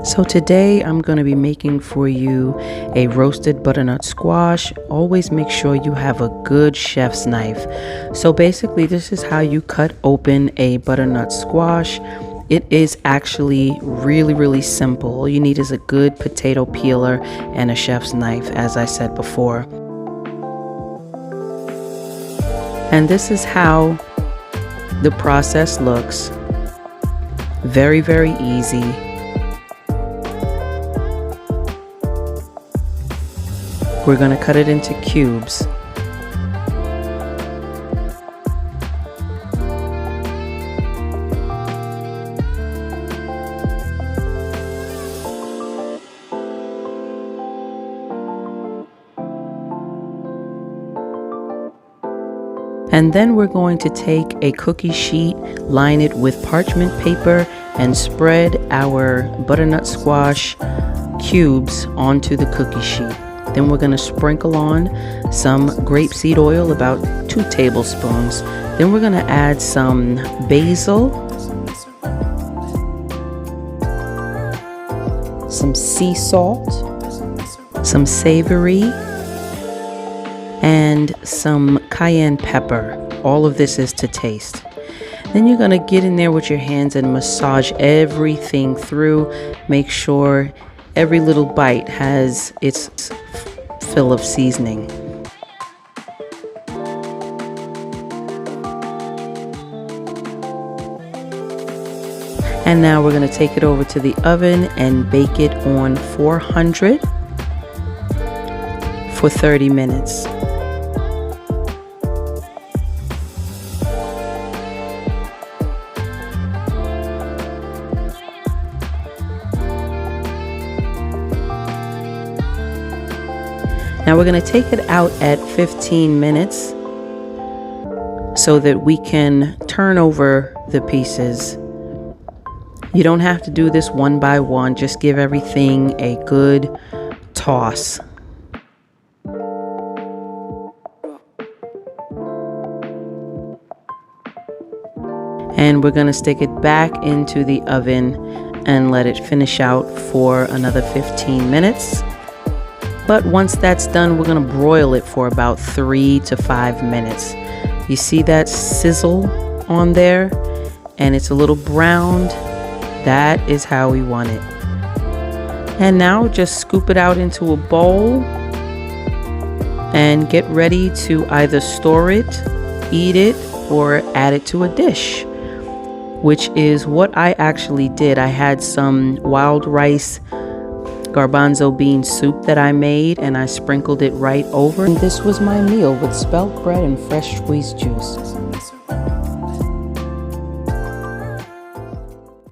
So today I'm going to be making for you a roasted butternut squash. Always make sure you have a good chef's knife. So basically this is how you cut open a butternut squash. It is actually really simple. All you need is a good potato peeler and a chef's knife, as I said before. And this is how the process looks. Very easy. We're going to cut it into cubes. And then we're going to take a cookie sheet, line it with parchment paper, and spread our butternut squash cubes onto the cookie sheet. Then we're going to sprinkle on some grapeseed oil, about 2 tablespoons. Then we're going to add some basil, some sea salt, some savory, and some cayenne pepper. All of this is to taste. Then you're going to get in there with your hands and massage everything through. Make sure every little bite has its fill of seasoning. And now we're going to take it over to the oven and bake it on 400 for 30 minutes. Now we're going to take it out at 15 minutes so that we can turn over the pieces. You don't have to do this one by one, just give everything a good toss. And we're going to stick it back into the oven and let it finish out for another 15 minutes. But once that's done, we're going to broil it for about 3 to 5 minutes. You see that sizzle on there? And it's a little browned. That is how we want it. And now just scoop it out into a bowl and get ready to either store it, eat it, or add it to a dish, which is what I actually did. I had some wild rice garbanzo bean soup that I made, and I sprinkled it right over. And this was my meal with spelt bread and fresh squeezed juice.